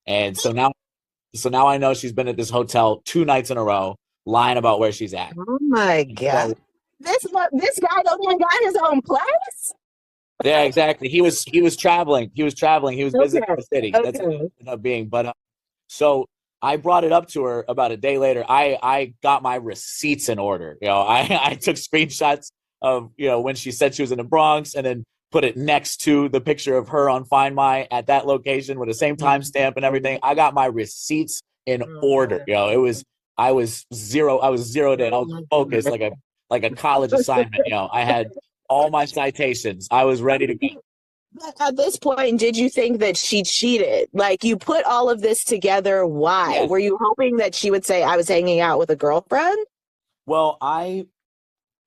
And so now I know she's been at this hotel 2 nights in a row, lying about where she's at. Oh my God. So This guy don't even got his own place? yeah, exactly. He was traveling. He was traveling. He was Okay. visiting the city. That's what it Okay. ended up being. But so I brought it up to her about a day later. I got my receipts in order. I took screenshots of when she said she was in the Bronx, and then put it next to the picture of her on Find My at that location with the same timestamp and everything. I got my receipts in order. I was zeroed in. I was focused like a college assignment. I had all my citations. I was ready to go. But at this point, did you think that she cheated? Like, you put all of this together. Why? Yes. Were you hoping that she would say, I was hanging out with a girlfriend? Well, I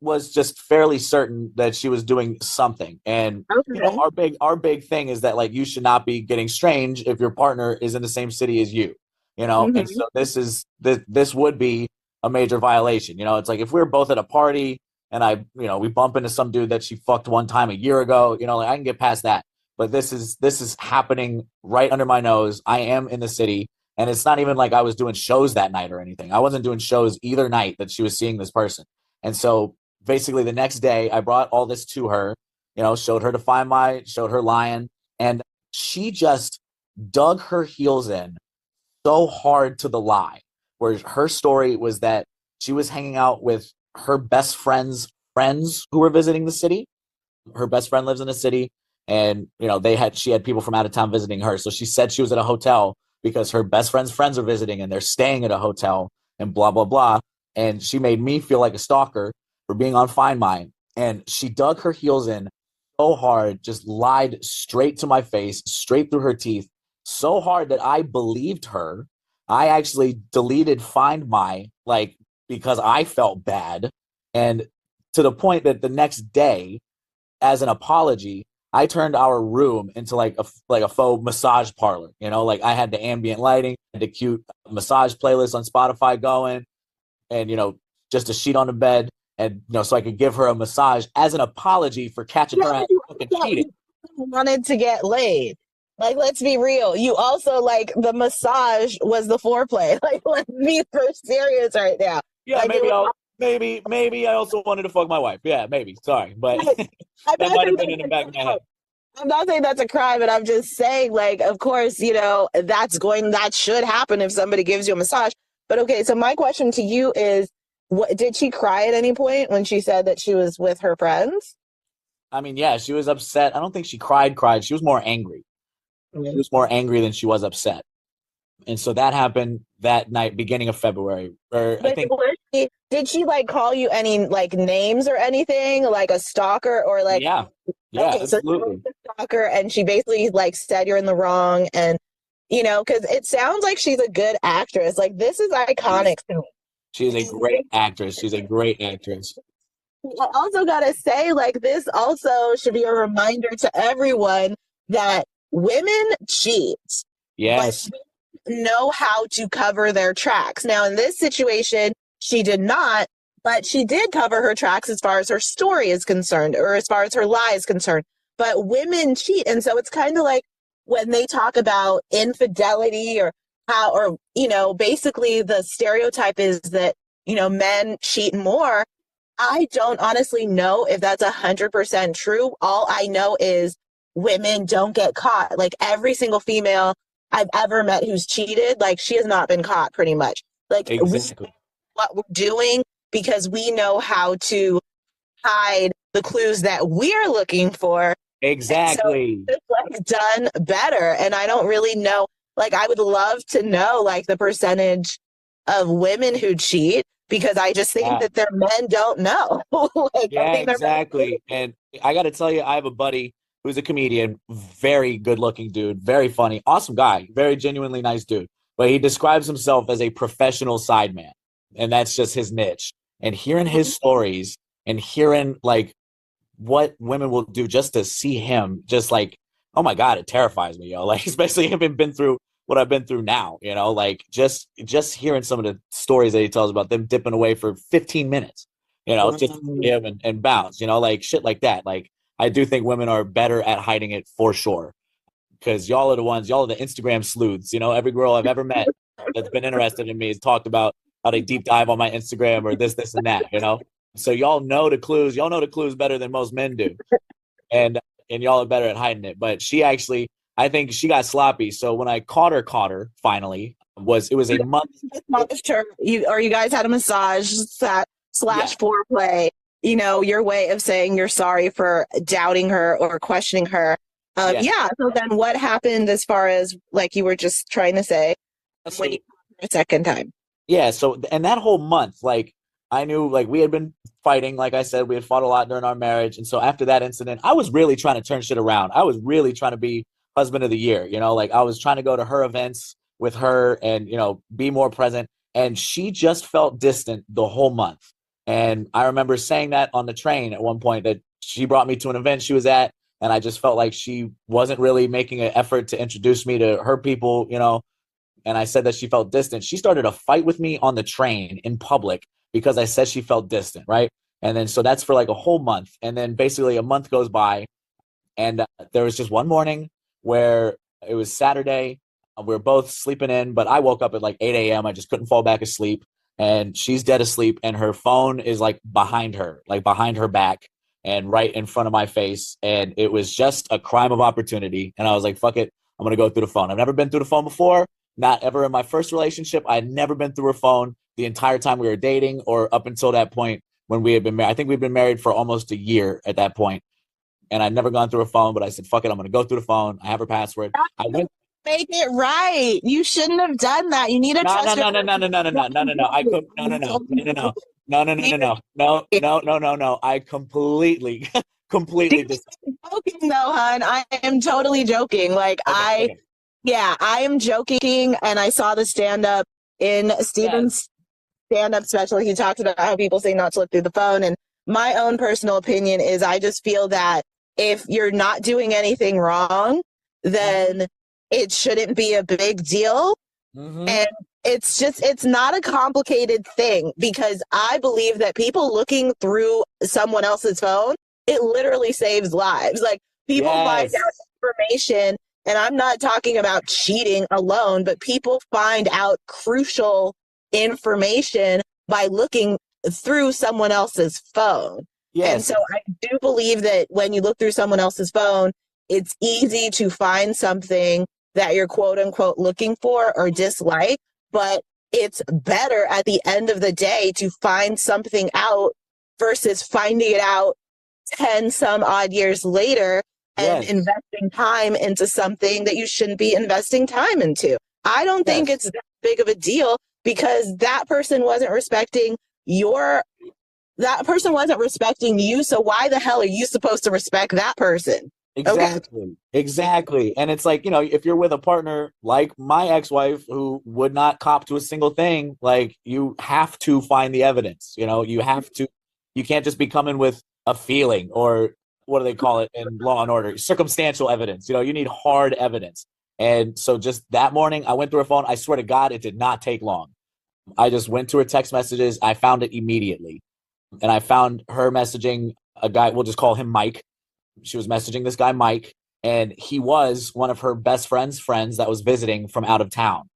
was just fairly certain that she was doing something. And Okay. our big thing is that like you should not be getting strange if your partner is in the same city as you. And Hmm. so this would be a major violation. It's like if we are both at a party and we bump into some dude that she fucked one time a year ago, like I can get past that. But this is happening right under my nose. I am in the city. And it's not even like I was doing shows that night or anything. I wasn't doing shows either night that she was seeing this person. And so basically the next day I brought all this to her, showed her to showed her lying, and she just dug her heels in so hard to the lie, where her story was that she was hanging out with her best friend's friends who were visiting the city. Her best friend lives in the city, and she had people from out of town visiting her. So she said she was at a hotel because her best friend's friends are visiting and they're staying at a hotel and blah blah blah. And she made me feel like a stalker for being on Find Mine. And she dug her heels in so hard, just lied straight to my face, straight through her teeth, so hard that I believed her. I actually deleted Find My, like, because I felt bad. And to the point that the next day, as an apology, I turned our room into like a faux massage parlor. Like I had the ambient lighting, the cute massage playlist on Spotify going, and just a sheet on the bed, and so I could give her a massage as an apology for catching her at fucking cheating. You wanted to get laid. Like, let's be real. You also, like, the massage was the foreplay. Like, let's be for serious right now. Yeah, Like, it maybe was. maybe I also wanted to fuck my wife. Yeah, maybe. Sorry, but I'm that not might saying have been in the back of my head. I'm not saying that's a crime, but I'm just saying, like, of course, that should happen if somebody gives you a massage. But okay, so my question to you is, what did she cry at any point when she said that she was with her friends? I mean, yeah, she was upset. I don't think she cried. She was more angry. She Mhm. was more angry than she was upset. And so that happened that night, beginning of February. Or I But think, did she like call you any like names or anything, like a stalker or like, yeah, yeah, okay, so she was absolutely. a stalker and she basically like said you're in the wrong, and because it sounds like she's a good actress. Like, this is iconic to me. She is a And great actress. She's a great actress. I also gotta say, like, this also should be a reminder to everyone that women cheat, but Yes, know how to cover their tracks. Now, in this situation, she did not, but she did cover her tracks as far as her story is concerned, or as far as her lie is concerned. But women cheat. And so it's kind of like when they talk about infidelity, or how, or, basically the stereotype is that, men cheat more. I don't honestly know if that's 100% true. All I know is women don't get caught. Like, every single female I've ever met who's cheated, like, she has not been caught pretty much. Like, exactly. what we're doing, because we know how to hide the clues that we're looking for. And so Exactly. it's like done better. And I don't really know, like, I would love to know like the percentage of women who cheat, because I just think Yeah. that their men don't know. Like, I Yeah, think they're exactly. And I got to tell you, I have a buddy who's a comedian, very good looking dude, very funny, awesome guy, very genuinely nice dude. But he describes himself as a professional side man, and that's just his niche. And hearing his stories and hearing like what women will do just to see him, just like, oh my God, it terrifies me, yo. Like, especially having been through what I've been through now, like just hearing some of the stories that he tells about them dipping away for 15 minutes, just to give and bounce, like shit like that. Like, I do think women are better at hiding it for sure. because y'all are the Instagram sleuths. You know, every girl I've ever met that's been interested in me has talked about how they deep dive on my Instagram or this, and that, you know? So y'all know the clues. Y'all know the clues better than most men do. And y'all are better at hiding it. But she actually, I think she got sloppy. So when I caught her finally, it was a month. You guys had a massage slash foreplay, you know, your way of saying you're sorry for doubting her or questioning her. So then what happened as far as, like you were just trying to say, when you a second time? Yeah, so and that whole month, like I knew like we had been fighting, like I said, we had fought a lot during our marriage. And so after that incident, I was really trying to turn shit around. I was really trying to be husband of the year, you know, like I was trying to go to her events with her and, you know, be more present. And she just felt distant the whole month. And I remember saying that on the train at one point, that she brought me to an event she was at, and I just felt like she wasn't really making an effort to introduce me to her people, you know. And I said that she felt distant. She started a fight with me on the train in public because I said she felt distant, right? And then so that's for like a whole month. And then basically a month goes by, and there was just one morning where it was Saturday. We were both sleeping in, but I woke up at like 8 a.m. I just couldn't fall back asleep. And she's dead asleep, and her phone is like behind her back and right in front of my face. And it was just a crime of opportunity. And I was like, fuck it, I'm going to go through the phone. I've never been through the phone before. Not ever in my first relationship. I had never been through her phone the entire time we were dating or up until that point when we had been married. I think we'd been married for almost a year at that point, and I'd never gone through her phone, but I said, fuck it, I'm going to go through the phone. I have her password. I went. Make it right. You shouldn't have done that. You need to trust No. I could no. I completely joking though, hun. I am totally joking. Like okay. I am joking. And I saw the stand-up in Steven's stand-up special. He talked about how people say not to look through the phone. And my own personal opinion is I just feel that if you're not doing anything wrong, then it shouldn't be a big deal. Mm-hmm. And it's not a complicated thing, because I believe that people looking through someone else's phone, it literally saves lives. Like people find out information, and I'm not talking about cheating alone, but people find out crucial information by looking through someone else's phone. Yes. And so I do believe that when you look through someone else's phone, it's easy to find something that you're quote unquote looking for or dislike, but it's better at the end of the day to find something out versus finding it out 10 some odd years later and investing time into something that you shouldn't be investing time into. I don't think it's that big of a deal, because that person wasn't respecting you. So why the hell are you supposed to respect that person? Exactly. And it's like, you know, if you're with a partner like my ex-wife who would not cop to a single thing, like you have to find the evidence, you know, you can't just be coming with a feeling, or what do they call it in Law and Order? Circumstantial evidence. You know, you need hard evidence. And so just that morning I went through her phone. I swear to God, it did not take long. I just went to her text messages. I found it immediately. And I found her messaging a guy, we'll just call him Mike. She was messaging this guy, Mike, and he was one of her best friends that was visiting from out of town.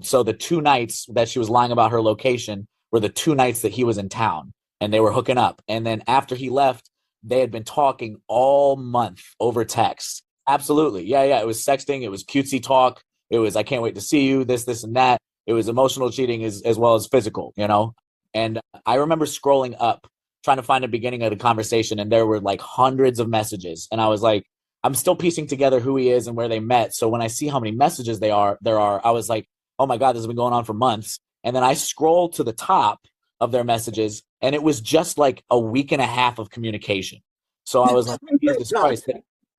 So the 2 nights that she was lying about her location were the 2 nights that he was in town, and they were hooking up. And then after he left, they had been talking all month over text. Absolutely. Yeah. It was sexting. It was cutesy talk. It was, I can't wait to see you, this, and that. It was emotional cheating as well as physical, you know? And I remember scrolling up, trying to find the beginning of the conversation, and there were like hundreds of messages. And I was like, I'm still piecing together who he is and where they met. So when I see how many messages there are, I was like, oh my God, this has been going on for months. And then I scrolled to the top of their messages, and it was just like a week and a half of communication. So I was like, Jesus Christ.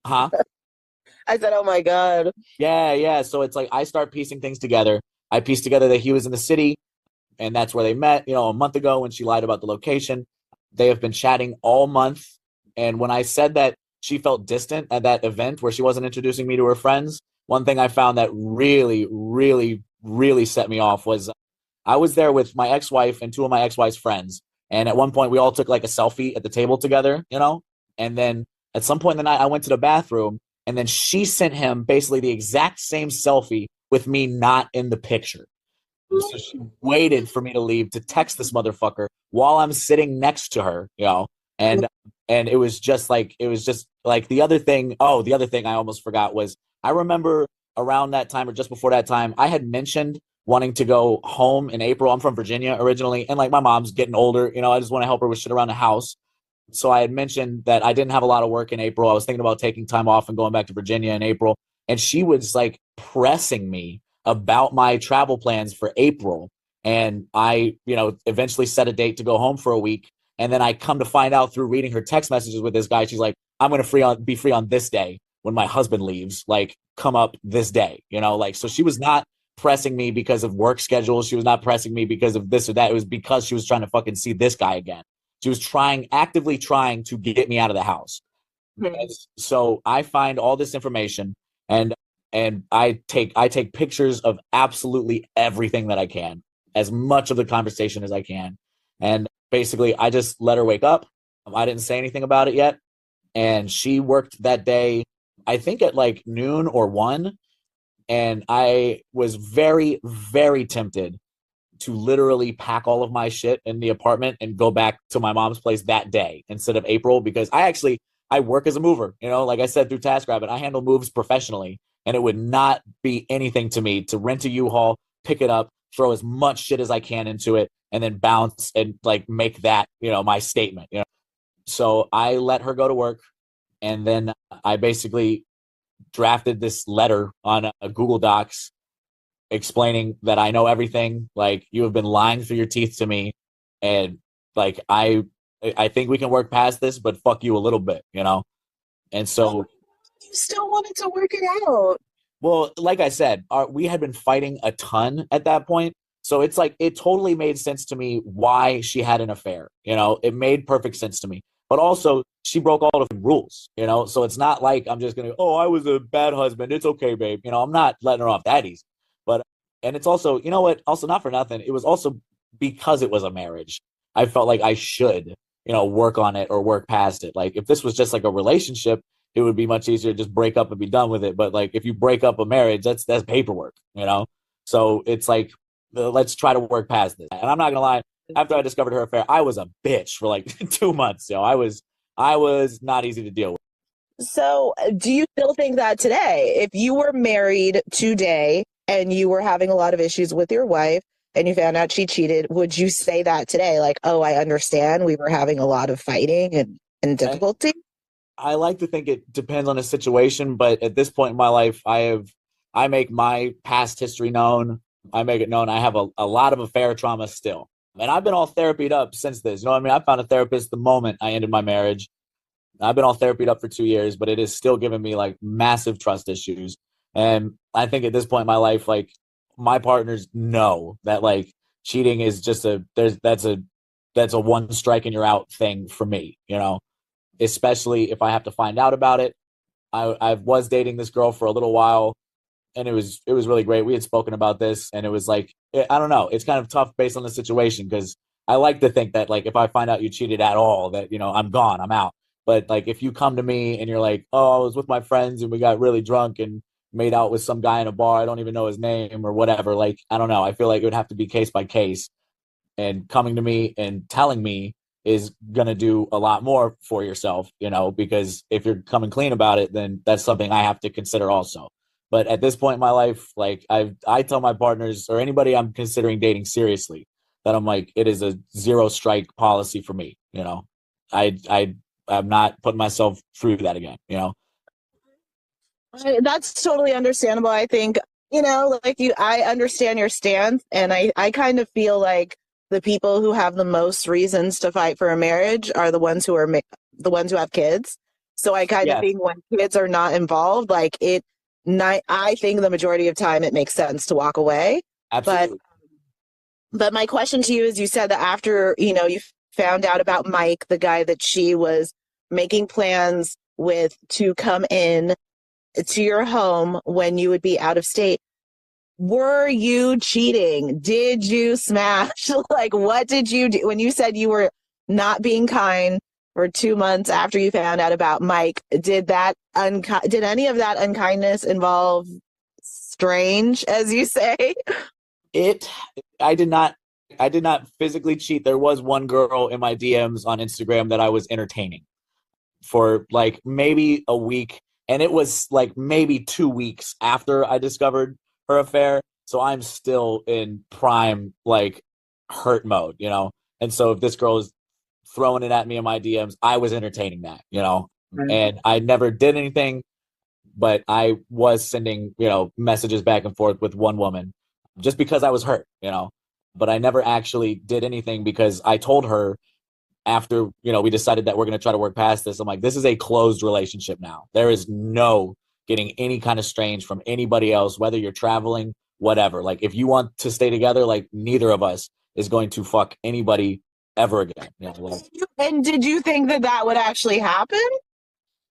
Huh? I said, oh my God. Yeah. So it's like, I start piecing things together. I pieced together that he was in the city, and that's where they met, you know, a month ago when she lied about the location. They have been chatting all month. And when I said that she felt distant at that event where she wasn't introducing me to her friends, one thing I found that really, really, really set me off was I was there with my ex-wife and 2 of my ex-wife's friends. And at one point we all took like a selfie at the table together, you know? And then at some point in the night I went to the bathroom, And then she sent him basically the exact same selfie with me not in the picture. So she waited for me to leave to text this motherfucker while I'm sitting next to her, and it was just like the other thing. Oh, the other thing I almost forgot was I remember around that time or just before that time, I had mentioned wanting to go home in April. I'm from Virginia originally, and like my mom's getting older, I just want to help her with shit around the house. So I had mentioned that I didn't have a lot of work in April. I was thinking about taking time off and going back to Virginia in April. And she was like pressing me about my travel plans for April. And I, eventually set a date to go home for a week. And then I come to find out through reading her text messages with this guy, she's like, I'm going to be free on this day when my husband leaves, like come up this day, so she was not pressing me because of work schedules. She was not pressing me because of this or that. It was because she was trying to fucking see this guy again. She was actively trying to get me out of the house. So I find all this information and I take pictures of absolutely everything that I can, as much of the conversation as I can. And basically I just let her wake up. I didn't say anything about it yet. And she worked that day, I think at like noon or 1. And I was very, very tempted to literally pack all of my shit in the apartment and go back to my mom's place that day instead of April, because I work as a mover, like I said, through TaskRabbit. I handle moves professionally, and it would not be anything to me to rent a U-Haul, pick it up, throw as much shit as I can into it, and then bounce and like make that, my statement, So I let her go to work, and then I basically drafted this letter on a Google Docs explaining that I know everything. Like, you have been lying through your teeth to me, and like I think we can work past this, but fuck you a little bit, And so you still wanted to work it out. Well, like I said, we had been fighting a ton at that point. So it's like it totally made sense to me why she had an affair. It made perfect sense to me. But also, she broke all of the rules, So it's not like I'm just going to, oh, I was a bad husband. It's okay, babe. I'm not letting her off that easy. But, and it's also, you know what? Also, not for nothing. It was also because it was a marriage. I felt like I should, work on it or work past it. Like, if this was just like a relationship, it would be much easier to just break up and be done with it. But like, if you break up a marriage, that's paperwork, So it's like, let's try to work past this. And I'm not gonna lie, after I discovered her affair, I was a bitch for like 2 months. I was not easy to deal with. So do you still think that today, if you were married today and you were having a lot of issues with your wife and you found out she cheated, would you say that today? Like, oh, I understand we were having a lot of fighting and difficulty? I like to think it depends on the situation, but at this point in my life, I make my past history known. I make it known I have a lot of affair trauma still. And I've been all therapied up since this. You know what I mean? I found a therapist the moment I ended my marriage. I've been all therapied up for 2 years, but it is still giving me like massive trust issues. And I think at this point in my life, like my partners know that like cheating is just that's a one strike and you're out thing for me, especially if I have to find out about it. I was dating this girl for a little while, and it was really great. We had spoken about this, and it was like, I don't know, it's kind of tough based on the situation, because I like to think that like if I find out you cheated at all, that I'm gone, I'm out. But like if you come to me and you're like, oh, I was with my friends and we got really drunk and made out with some guy in a bar, I don't even know his name or whatever, like I don't know, I feel like it would have to be case by case. And coming to me and telling me is going to do a lot more for yourself, because if you're coming clean about it, then that's something I have to consider also. But at this point in my life, like I tell my partners or anybody I'm considering dating seriously that I'm like, it is a 0 strike policy for me. I'm not putting myself through that again, That's totally understandable. I think, like I understand your stance, and I kind of feel like the people who have the most reasons to fight for a marriage are the ones who have kids. So I kind of think when kids are not involved, like I think the majority of time it makes sense to walk away. Absolutely. But my question to you is, you said that after, you found out about Mike, the guy that she was making plans with to come in to your home when you would be out of state. Were you cheating? Did you smash? Like, what did you do when you said you were not being kind for 2 months after you found out about Mike. Did any of that unkindness involve strange, as you say? It, I did not, I did not physically cheat. There was one girl in my DMs on Instagram that I was entertaining for like maybe a week, and it was like maybe 2 weeks after I discovered her affair. So I'm still in prime like hurt mode, you know. And so if this girl is throwing it at me in my DMs, I was entertaining that, you know. And I never did anything, but I was sending, you know, messages back and forth with one woman just because I was hurt, you know. But I never actually did anything because I told her after, you know, we decided that we're going to try to work past this. I'm like, this is a closed relationship now. There is no getting any kind of strange from anybody else, whether you're traveling, whatever. Like, if you want to stay together, like, neither of us is going to fuck anybody ever again. You know, like, And did you think that that would actually happen?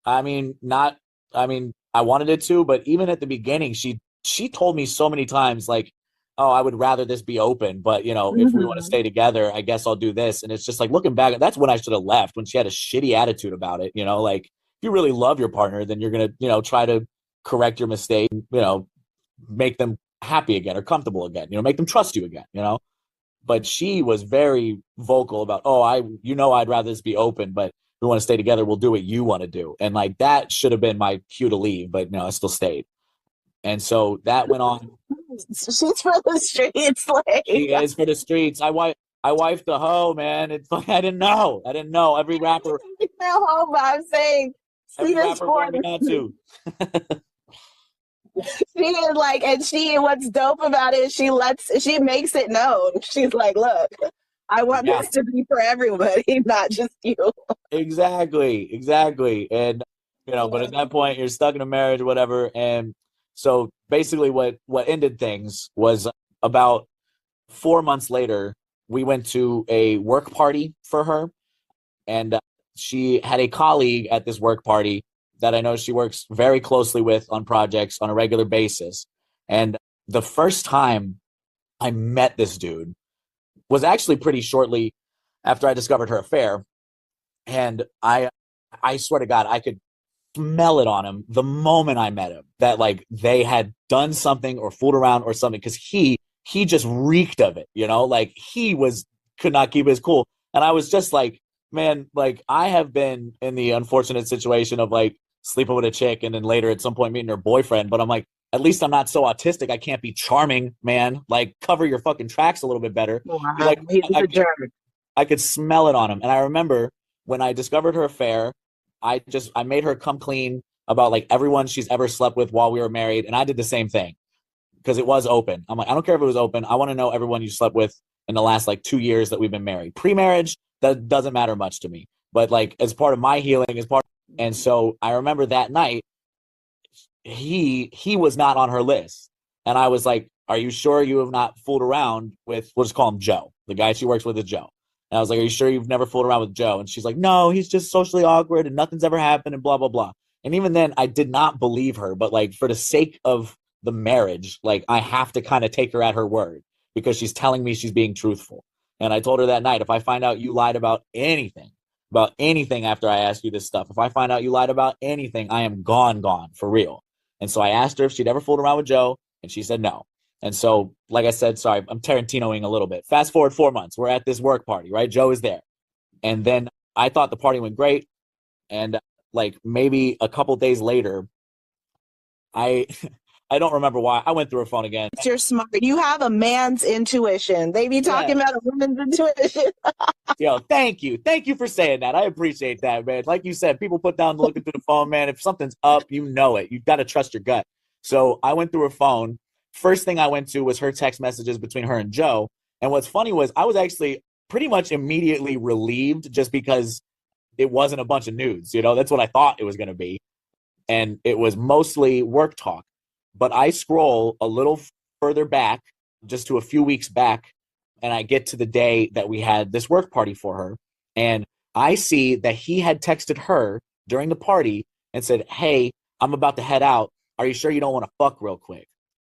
I mean, not, I mean, I wanted it to, but even at the beginning, she told me so many times, like, oh, I would rather this be open, but you know, if we want to stay together, I guess I'll do this. And it's just like looking back, that's when I should have left, when she had a shitty attitude about it, you know, like if you really love your partner, then you're gonna, you know, try to correct your mistake, you know, make them happy again or comfortable again, you know, make them trust you again, you know. But she was very vocal about, oh, you know, I'd rather this be open, but we want to stay together, we'll do what you want to do. And like that should have been my cue to leave, but no, I still stayed. And so that went on. She's for the streets, She like. is for the streets. I wifed the hoe, man. It's like I didn't know. I didn't know. No hope, I'm saying she Every is rapper for warned me not to. she is like, and what's dope about it is she makes it known. She's like, look, I want Yeah, this to be for everybody, not just you. exactly, exactly. And you know, but at that point, you're stuck in a marriage or whatever. And so basically, what ended things was about 4 months later, we went to a work party for her, and she had a colleague at this work party that I know she works very closely with on projects on a regular basis. And the first time I met this dude was actually pretty shortly after I discovered her affair. And I swear to God, I could smell it on him the moment I met him that like they had done something or fooled around or something, because he just reeked of it, you know, like he was could not keep his cool. And I was just like, man, like I have been in the unfortunate situation of like sleeping with a chick and then later at some point meeting her boyfriend, but I'm like, at least I'm not so autistic. I can't be charming, man. Like cover your fucking tracks a little bit better. You're Wow, like, he's a jerk. I could smell it on him. And I remember when I discovered her affair, I made her come clean about like everyone she's ever slept with while we were married. And I did the same thing because it was open. I'm like, I don't care if it was open. I want to know everyone you slept with in the last like 2 years that we've been married. Pre-marriage, that doesn't matter much to me. But like as part of my healing, and so I remember that night, he was not on her list. And I was like, are you sure you have not fooled around with, we'll just call him Joe. The guy she works with is Joe. And I was like, are you sure you've never fooled around with Joe? And she's like, no, he's just socially awkward and nothing's ever happened and blah, blah, blah. And even then, I did not believe her. But like, for the sake of the marriage, like, I have to kind of take her at her word because she's telling me she's being truthful. And I told her that night, if I find out you lied about anything after I ask you this stuff, if I find out you lied about anything, I am gone for real. And so I asked her if she'd ever fooled around with Joe, and she said no. And so, like I said, sorry, I'm Tarantinoing a little bit. Fast forward 4 months, we're at this work party, right? Joe is there. And then I thought the party went great. And like maybe a couple days later, I I don't remember why. I went through her phone again. You're smart. You have a man's intuition. They be talking Yeah. about a woman's intuition. Yo, thank you. Thank you for saying that. I appreciate that, man. Like you said, people put down looking through the phone, man. If something's up, you know it. You've got to trust your gut. So I went through her phone. First thing I went to was her text messages between her and Joe. And what's funny was I was actually pretty much immediately relieved just because it wasn't a bunch of nudes. You know, that's what I thought it was going to be. And it was mostly work talk. But I scroll a little further back, just to a few weeks back, and I get to the day that we had this work party for her. And I see that he had texted her during the party and said, hey, I'm about to head out. Are you sure you don't want to fuck real quick?